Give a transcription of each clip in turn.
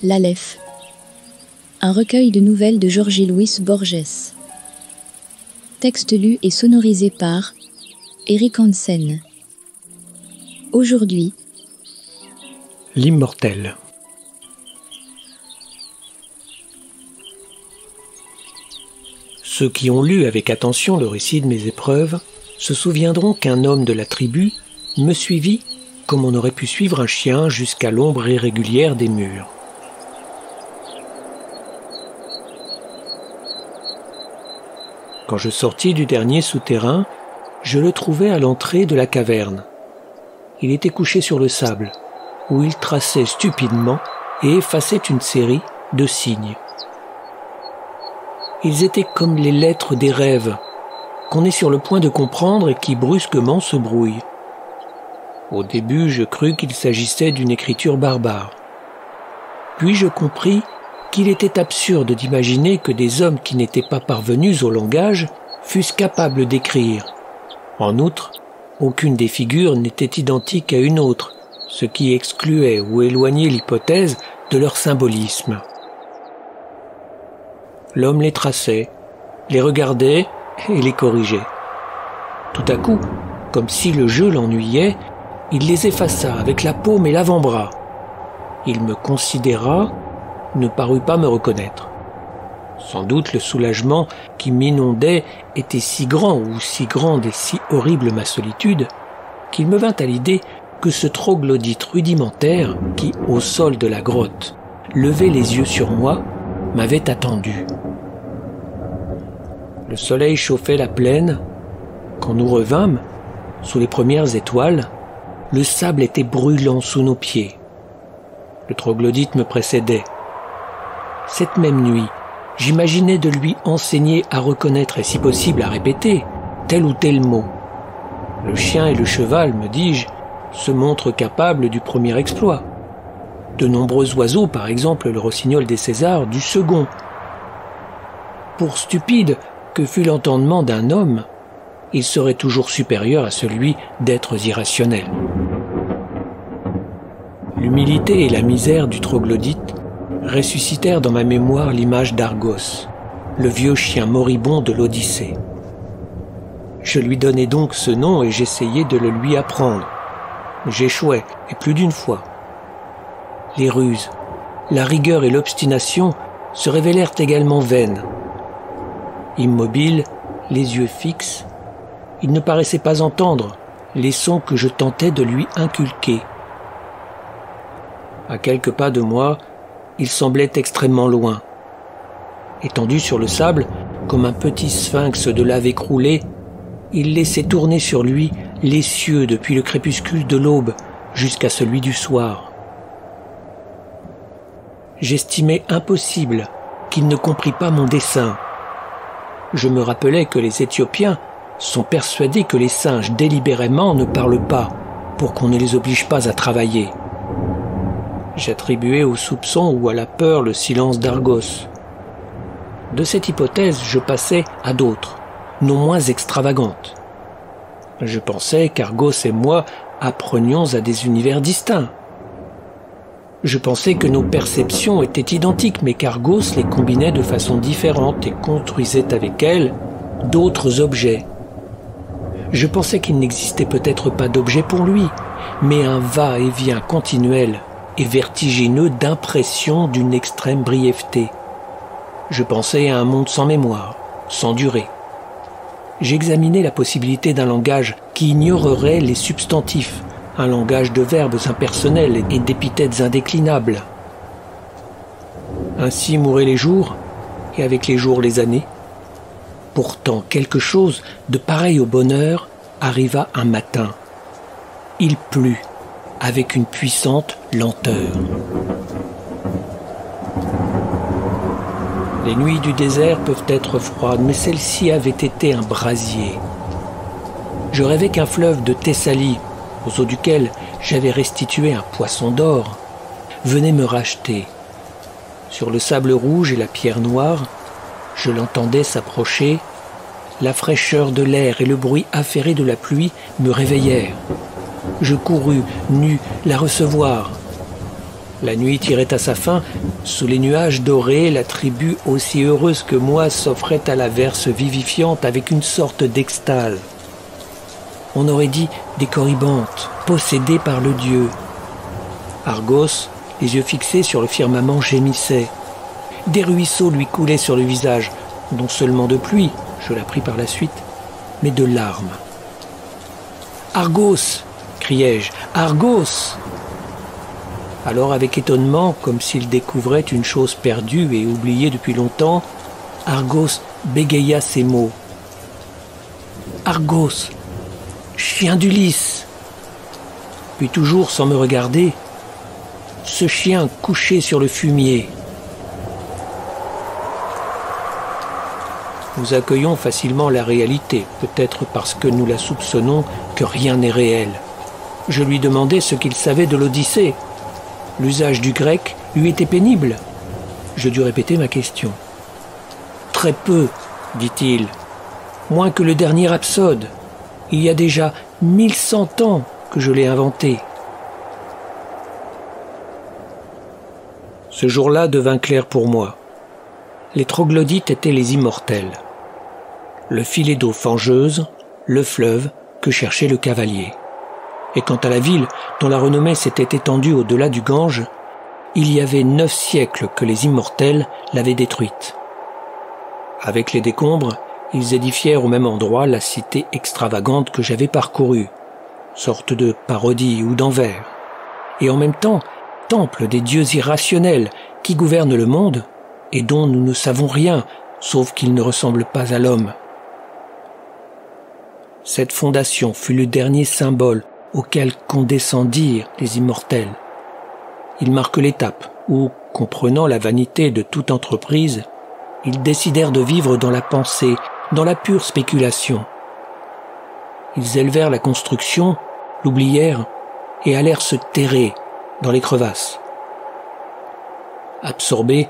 L'Aleph, un recueil de nouvelles de Jorge Luis Borges. Texte lu et sonorisé par Eric Hansen. Aujourd'hui, l'immortel. Ceux qui ont lu avec attention le récit de mes épreuves se souviendront qu'un homme de la tribu me suivit comme on aurait pu suivre un chien jusqu'à l'ombre irrégulière des murs. Quand je sortis du dernier souterrain, je le trouvai à l'entrée de la caverne. Il était couché sur le sable, où il traçait stupidement et effaçait une série de signes. Ils étaient comme les lettres des rêves, qu'on est sur le point de comprendre et qui brusquement se brouillent. Au début, je crus qu'il s'agissait d'une écriture barbare. Puis je compris qu'il était absurde d'imaginer que des hommes qui n'étaient pas parvenus au langage fussent capables d'écrire. En outre, aucune des figures n'était identique à une autre, ce qui excluait ou éloignait l'hypothèse de leur symbolisme. L'homme les traçait, les regardait et les corrigeait. Tout à coup, comme si le jeu l'ennuyait, il les effaça avec la paume et l'avant-bras. Il me considéra, ne parut pas me reconnaître. Sans doute le soulagement qui m'inondait était si grand ou si grande et si horrible ma solitude qu'il me vint à l'idée que ce troglodyte rudimentaire qui, au sol de la grotte, levait les yeux sur moi, m'avait attendu. Le soleil chauffait la plaine. Quand nous revînmes, sous les premières étoiles, le sable était brûlant sous nos pieds. Le troglodyte me précédait. Cette même nuit, j'imaginais de lui enseigner à reconnaître et si possible à répéter tel ou tel mot. Le chien et le cheval, me dis-je, se montrent capables du premier exploit. De nombreux oiseaux, par exemple le rossignol des Césars, du second. Pour stupide que fût l'entendement d'un homme, il serait toujours supérieur à celui d'êtres irrationnels. L'humilité et la misère du troglodyte ressuscitèrent dans ma mémoire l'image d'Argos, le vieux chien moribond de l'Odyssée. Je lui donnai donc ce nom et j'essayai de le lui apprendre. J'échouai, et plus d'une fois. Les ruses, la rigueur et l'obstination se révélèrent également vaines. Immobile, les yeux fixes, il ne paraissait pas entendre les sons que je tentais de lui inculquer. À quelques pas de moi, il semblait extrêmement loin. Étendu sur le sable, comme un petit sphinx de lave écroulée, il laissait tourner sur lui les cieux depuis le crépuscule de l'aube jusqu'à celui du soir. J'estimais impossible qu'il ne comprît pas mon dessein. Je me rappelais que les Éthiopiens sont persuadés que les singes délibérément ne parlent pas pour qu'on ne les oblige pas à travailler. J'attribuais au soupçon ou à la peur le silence d'Argos. De cette hypothèse, je passais à d'autres, non moins extravagantes. Je pensais qu'Argos et moi apprenions à des univers distincts. Je pensais que nos perceptions étaient identiques, mais qu'Argos les combinait de façon différente et construisait avec elles d'autres objets. Je pensais qu'il n'existait peut-être pas d'objet pour lui, mais un va-et-vient continuel et vertigineux d'impressions d'une extrême brièveté. Je pensais à un monde sans mémoire, sans durée. J'examinais la possibilité d'un langage qui ignorerait les substantifs, un langage de verbes impersonnels et d'épithètes indéclinables. Ainsi mouraient les jours, et avec les jours les années. Pourtant, quelque chose de pareil au bonheur arriva un matin. Il plut, avec une puissante lenteur. Les nuits du désert peuvent être froides, mais celle-ci avait été un brasier. Je rêvais qu'un fleuve de Thessalie, aux eaux duquel j'avais restitué un poisson d'or, venait me racheter. Sur le sable rouge et la pierre noire, je l'entendais s'approcher. La fraîcheur de l'air et le bruit affairé de la pluie me réveillèrent. Je courus, nu, la recevoir. La nuit tirait à sa fin. Sous les nuages dorés, la tribu, aussi heureuse que moi, s'offrait à l'averse vivifiante avec une sorte d'extase. On aurait dit des corybantes, possédées par le dieu. Argos, les yeux fixés sur le firmament, gémissait. Des ruisseaux lui coulaient sur le visage, non seulement de pluie, je l'appris par la suite, mais de larmes. « Argos !» criai-je. « Argos !» Alors, avec étonnement, comme s'il découvrait une chose perdue et oubliée depuis longtemps, Argos bégaya ces mots. « Argos, chien d'Ulysse !» Puis toujours sans me regarder, « Ce chien couché sur le fumier !» Nous accueillons facilement la réalité, peut-être parce que nous la soupçonnons que rien n'est réel. Je lui demandai ce qu'il savait de l'Odyssée. L'usage du grec lui était pénible. Je dus répéter ma question. « Très peu, dit-il, moins que le dernier Rhapsode. Il y a déjà 1100 ans que je l'ai inventé. » Ce jour-là devint clair pour moi. Les troglodytes étaient les immortels. Le filet d'eau fangeuse, le fleuve que cherchait le cavalier. Et quant à la ville, dont la renommée s'était étendue au-delà du Gange, il y avait 9 siècles que les immortels l'avaient détruite. Avec les décombres, ils édifièrent au même endroit la cité extravagante que j'avais parcourue, sorte de parodie ou d'envers, et en même temps, temple des dieux irrationnels qui gouvernent le monde et dont nous ne savons rien, sauf qu'ils ne ressemblent pas à l'homme. Cette fondation fut le dernier symbole auquel condescendirent les immortels. Il marque l'étape où, comprenant la vanité de toute entreprise, ils décidèrent de vivre dans la pensée, dans la pure spéculation. Ils élevèrent la construction, l'oublièrent et allèrent se terrer dans les crevasses. Absorbés,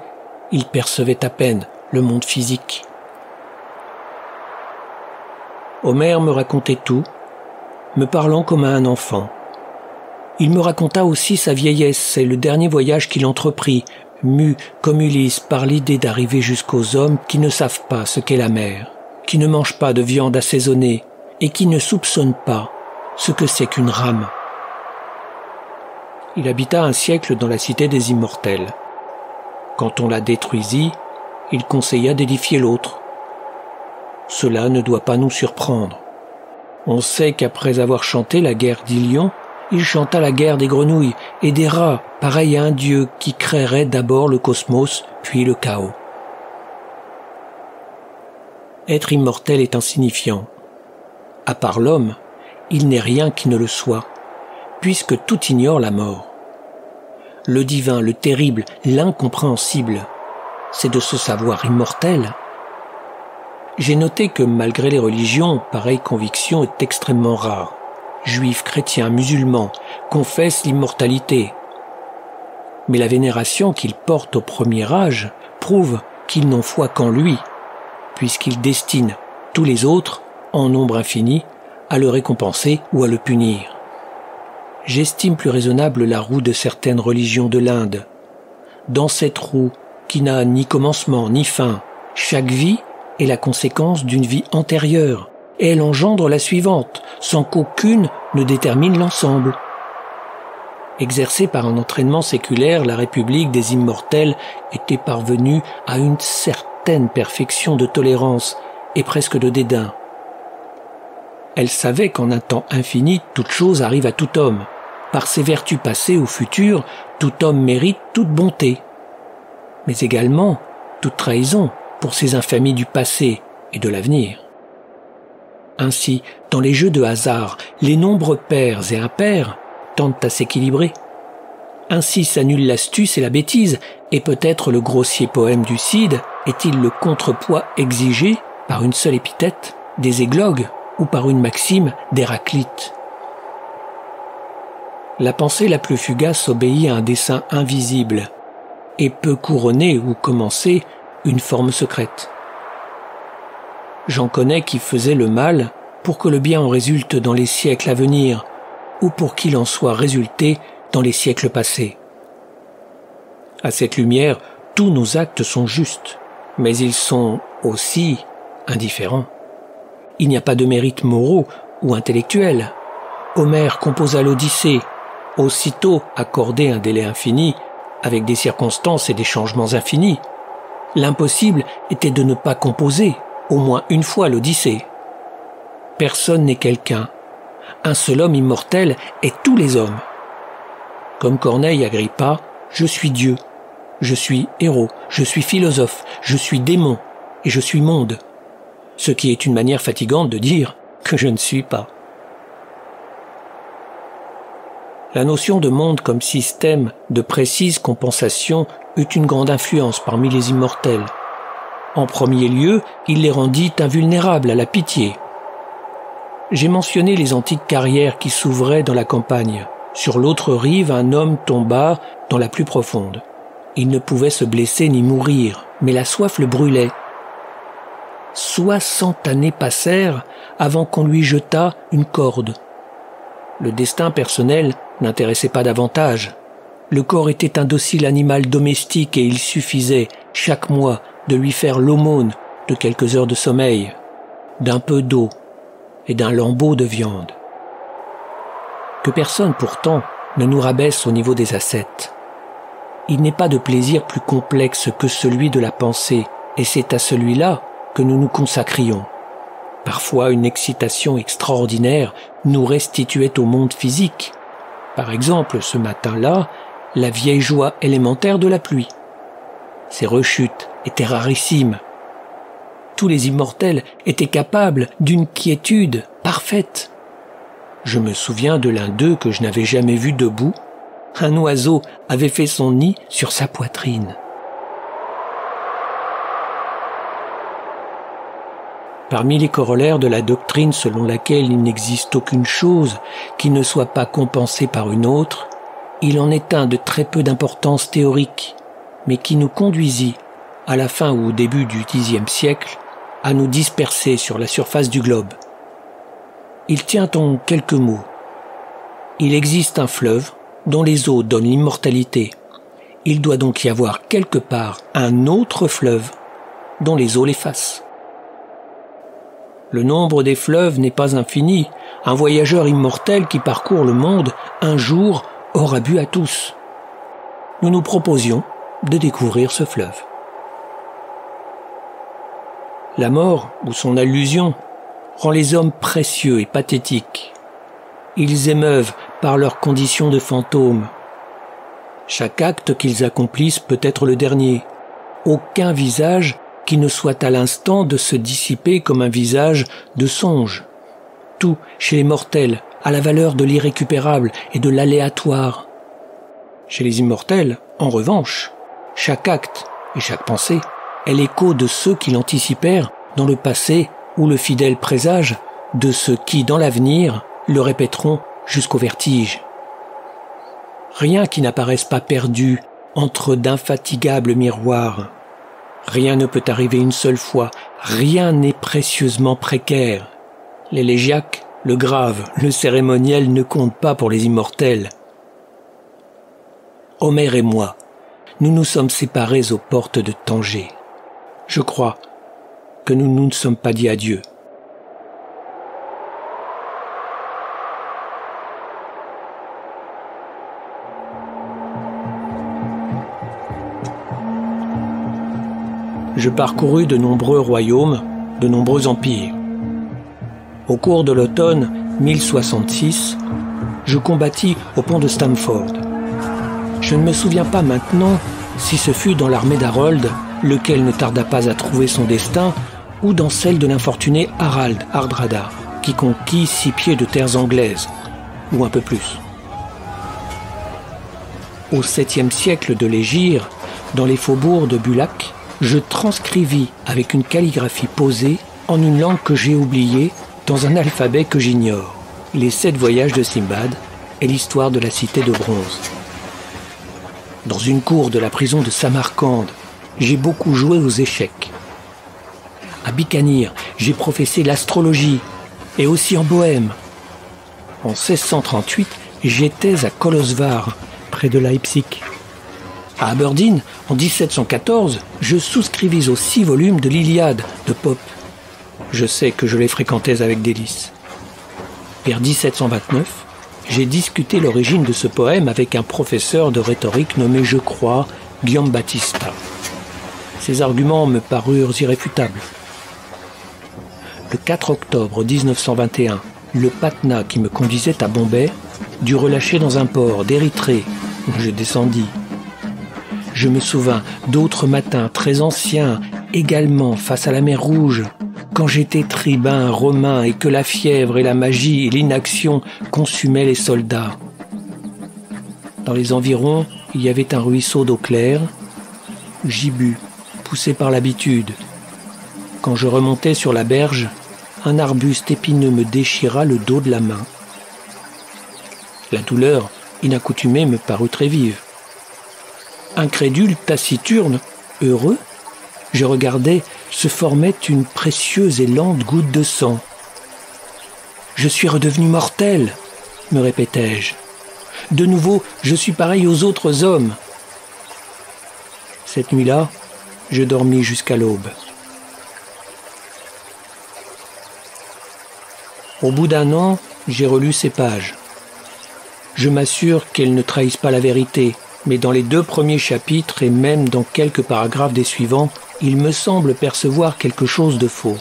ils percevaient à peine le monde physique. Homère me racontait tout, me parlant comme à un enfant. Il me raconta aussi sa vieillesse et le dernier voyage qu'il entreprit, mu comme Ulysse par l'idée d'arriver jusqu'aux hommes qui ne savent pas ce qu'est la mer, qui ne mangent pas de viande assaisonnée et qui ne soupçonnent pas ce que c'est qu'une rame. Il habita un siècle dans la cité des immortels. Quand on la détruisit, il conseilla d'édifier l'autre. Cela ne doit pas nous surprendre. On sait qu'après avoir chanté la guerre d'Ilion, il chanta la guerre des grenouilles et des rats, pareil à un dieu qui créerait d'abord le cosmos, puis le chaos. Être immortel est insignifiant. À part l'homme, il n'est rien qui ne le soit, puisque tout ignore la mort. Le divin, le terrible, l'incompréhensible, c'est de se savoir immortel. J'ai noté que malgré les religions, pareille conviction est extrêmement rare. Juifs, chrétiens, musulmans confessent l'immortalité. Mais la vénération qu'ils portent au premier âge prouve qu'ils n'ont foi qu'en lui, puisqu'il destine tous les autres, en nombre infini, à le récompenser ou à le punir. J'estime plus raisonnable la roue de certaines religions de l'Inde. Dans cette roue, qui n'a ni commencement ni fin, chaque vie est la conséquence d'une vie antérieure, et elle engendre la suivante, sans qu'aucune ne détermine l'ensemble. Exercée par un entraînement séculaire, la République des immortels était parvenue à une certaine perfection de tolérance et presque de dédain. Elle savait qu'en un temps infini, toute chose arrive à tout homme. Par ses vertus passées ou futures, tout homme mérite toute bonté, mais également toute trahison pour ses infamies du passé et de l'avenir. Ainsi, dans les jeux de hasard, les nombres pairs et impairs tendent à s'équilibrer. Ainsi s'annule l'astuce et la bêtise, et peut-être le grossier poème du Cid est-il le contrepoids exigé par une seule épithète des églogues ou par une maxime d'Héraclite. La pensée la plus fugace obéit à un dessein invisible et peut couronner ou commencer une forme secrète. J'en connais qui faisaient le mal pour que le bien en résulte dans les siècles à venir ou pour qu'il en soit résulté dans les siècles passés. À cette lumière, tous nos actes sont justes, mais ils sont aussi indifférents. Il n'y a pas de mérites moraux ou intellectuels. Homère composa l'Odyssée, aussitôt accordé un délai infini, avec des circonstances et des changements infinis. L'impossible était de ne pas composer, au moins une fois l'Odyssée. Personne n'est quelqu'un. Un seul homme immortel est tous les hommes. Comme Corneille Agrippa, je suis Dieu, je suis héros, je suis philosophe, je suis démon et je suis monde. Ce qui est une manière fatigante de dire que je ne suis pas. La notion de monde comme système de précise compensation eut une grande influence parmi les immortels. En premier lieu, il les rendit invulnérables à la pitié. J'ai mentionné les antiques carrières qui s'ouvraient dans la campagne. Sur l'autre rive, un homme tomba dans la plus profonde. Il ne pouvait se blesser ni mourir, mais la soif le brûlait. 60 années passèrent avant qu'on lui jetât une corde. Le destin personnel n'intéressait pas davantage. Le corps était un docile animal domestique et il suffisait, chaque mois, de lui faire l'aumône de quelques heures de sommeil, d'un peu d'eau et d'un lambeau de viande. Que personne, pourtant, ne nous rabaisse au niveau des ascètes. Il n'est pas de plaisir plus complexe que celui de la pensée, et c'est à celui-là que nous nous consacrions. Parfois, une excitation extraordinaire nous restituait au monde physique. Par exemple, ce matin-là, la vieille joie élémentaire de la pluie. Ces rechutes étaient rarissimes. Tous les immortels étaient capables d'une quiétude parfaite. Je me souviens de l'un d'eux que je n'avais jamais vu debout. Un oiseau avait fait son nid sur sa poitrine. Parmi les corollaires de la doctrine selon laquelle il n'existe aucune chose qui ne soit pas compensée par une autre, il en est un de très peu d'importance théorique, mais qui nous conduisit, à la fin ou au début du Xe siècle, à nous disperser sur la surface du globe. Il tient en quelques mots. Il existe un fleuve dont les eaux donnent l'immortalité. Il doit donc y avoir quelque part un autre fleuve dont les eaux l'effacent. Le nombre des fleuves n'est pas infini. Un voyageur immortel qui parcourt le monde, un jour, aura bu à tous. Nous nous proposions de découvrir ce fleuve. La mort, ou son allusion, rend les hommes précieux et pathétiques. Ils émeuvent par leur condition de fantômes. Chaque acte qu'ils accomplissent peut être le dernier. Aucun visage qui ne soit à l'instant de se dissiper comme un visage de songe. Tout, chez les mortels, a la valeur de l'irrécupérable et de l'aléatoire. Chez les immortels, en revanche, chaque acte et chaque pensée est l'écho de ceux qui l'anticipèrent dans le passé ou le fidèle présage de ceux qui, dans l'avenir, le répéteront jusqu'au vertige. Rien qui n'apparaisse pas perdu entre d'infatigables miroirs. Rien ne peut arriver une seule fois, rien n'est précieusement précaire. L'élégiaque, le grave, le cérémoniel ne comptent pas pour les immortels. Homère et moi, nous nous sommes séparés aux portes de Tanger. Je crois que nous ne nous sommes pas dit adieu. Je parcourus de nombreux royaumes, de nombreux empires. Au cours de l'automne 1066, je combattis au pont de Stamford. Je ne me souviens pas maintenant si ce fut dans l'armée d'Harold, lequel ne tarda pas à trouver son destin, ou dans celle de l'infortuné Harald Hardrada, qui conquit 6 pieds de terres anglaises, ou un peu plus. Au 7e siècle de l'Hégire, dans les faubourgs de Bulak, je transcrivis avec une calligraphie posée, en une langue que j'ai oubliée, dans un alphabet que j'ignore, les 7 voyages de Simbad et l'histoire de la cité de bronze. Dans une cour de la prison de Samarcande, j'ai beaucoup joué aux échecs. À Bikanir, j'ai professé l'astrologie, et aussi en Bohême. En 1638, j'étais à Kolosvar, près de Leipzig. À Aberdeen, en 1714, je souscrivis aux 6 volumes de l'Iliade de Pope. Je sais que je les fréquentais avec délice. Vers 1729, j'ai discuté l'origine de ce poème avec un professeur de rhétorique nommé, je crois, Guillaume Battista. Ses arguments me parurent irréfutables. Le 4 octobre 1921, le Patna qui me conduisait à Bombay dut relâcher dans un port d'Érythrée où je descendis. Je me souvins d'autres matins très anciens, également face à la mer Rouge, quand j'étais tribun romain et que la fièvre et la magie et l'inaction consumaient les soldats. Dans les environs, il y avait un ruisseau d'eau claire. J'y bus, poussé par l'habitude. Quand je remontais sur la berge, un arbuste épineux me déchira le dos de la main. La douleur inaccoutumée me parut très vive. Incrédule, taciturne, heureux, je regardais, se formait une précieuse et lente goutte de sang. « Je suis redevenu mortel !» me répétais-je. « De nouveau, je suis pareil aux autres hommes !» Cette nuit-là, je dormis jusqu'à l'aube. Au bout d'un an, j'ai relu ces pages. Je m'assure qu'elles ne trahissent pas la vérité, mais dans les 2 premiers chapitres et même dans quelques paragraphes des suivants, il me semble percevoir quelque chose de faux.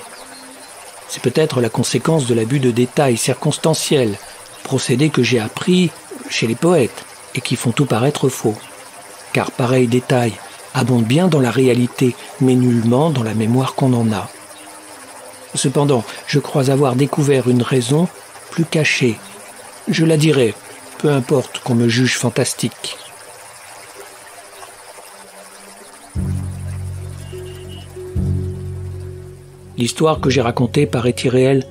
C'est peut-être la conséquence de l'abus de détails circonstanciels, procédés que j'ai appris chez les poètes et qui font tout paraître faux. Car pareils détails abondent bien dans la réalité, mais nullement dans la mémoire qu'on en a. Cependant, je crois avoir découvert une raison plus cachée. Je la dirai, peu importe qu'on me juge fantastique. L'histoire que j'ai racontée paraît irréelle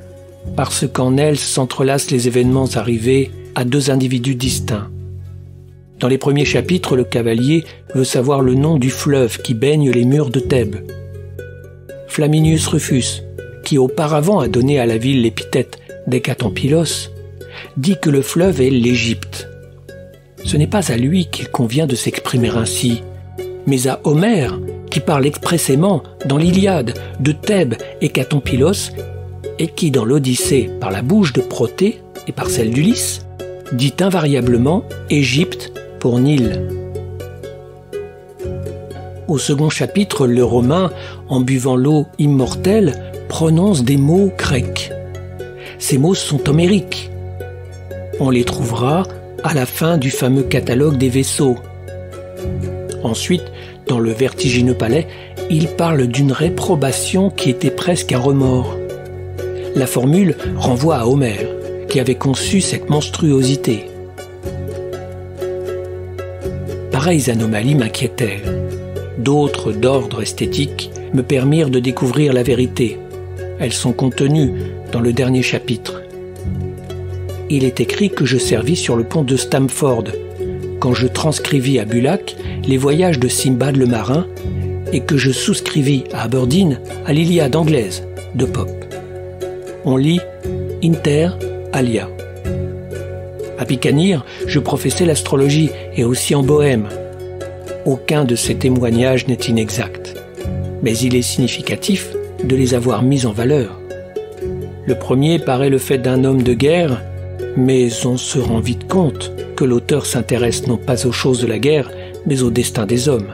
parce qu'en elle s'entrelacent les événements arrivés à 2 individus distincts. Dans les premiers chapitres, le cavalier veut savoir le nom du fleuve qui baigne les murs de Thèbes. Flaminius Rufus, qui auparavant a donné à la ville l'épithète d'Hécatompilos, dit que le fleuve est l'Égypte. Ce n'est pas à lui qu'il convient de s'exprimer ainsi, mais à Homère, qui parle expressément dans l'Iliade de Thèbes et Hécatompilos, et qui dans l'Odyssée, par la bouche de Prothée et par celle d'Ulysse, dit invariablement Égypte pour Nil. Au second chapitre, le Romain, en buvant l'eau immortelle, prononce des mots grecs. Ces mots sont homériques. On les trouvera à la fin du fameux catalogue des vaisseaux. Ensuite, dans le vertigineux palais, il parle d'une réprobation qui était presque un remords. La formule renvoie à Homère, qui avait conçu cette monstruosité. Pareilles anomalies m'inquiétèrent. D'autres, d'ordre esthétique, me permirent de découvrir la vérité. Elles sont contenues dans le dernier chapitre. Il est écrit que je servis sur le pont de Stamford, quand je transcrivis à Bulak les voyages de Simbad le marin et que je souscrivis à Aberdeen à l'Iliade anglaise de Pope. On lit Inter alia. À Bicanir, je professais l'astrologie et aussi en Bohême. Aucun de ces témoignages n'est inexact, mais il est significatif de les avoir mis en valeur. Le premier paraît le fait d'un homme de guerre, mais on se rend vite compte que l'auteur s'intéresse non pas aux choses de la guerre, mais au destin des hommes.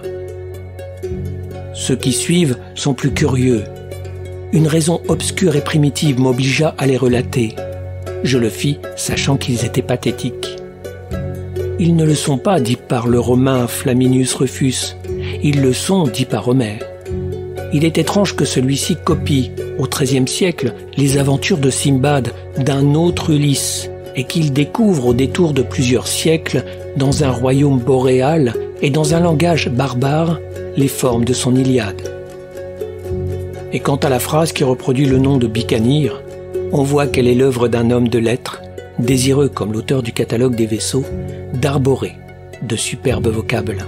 Ceux qui suivent sont plus curieux. Une raison obscure et primitive m'obligea à les relater. Je le fis, sachant qu'ils étaient pathétiques. Ils ne le sont pas, dit par le Romain Flaminius Rufus. Ils le sont, dit par Homère. Il est étrange que celui-ci copie, au XIIIe siècle, les aventures de Simbad d'un autre Ulysse, et qu'il découvre au détour de plusieurs siècles, dans un royaume boréal et dans un langage barbare, les formes de son Iliade. Et quant à la phrase qui reproduit le nom de Bicanir, on voit qu'elle est l'œuvre d'un homme de lettres, désireux comme l'auteur du catalogue des vaisseaux, d'arborer de superbes vocables.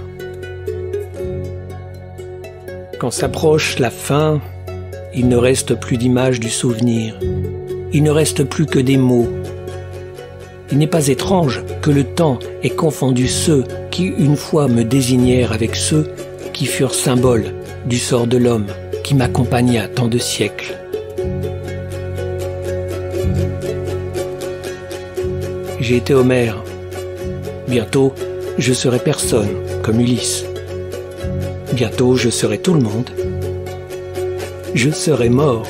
Quand s'approche la fin, il ne reste plus d'image du souvenir. Il ne reste plus que des mots. Il n'est pas étrange que le temps ait confondu ceux qui une fois me désignèrent avec ceux qui furent symboles du sort de l'homme qui m'accompagna tant de siècles. J'ai été Homère. Bientôt, je serai personne, comme Ulysse. Bientôt, je serai tout le monde. Je serai mort.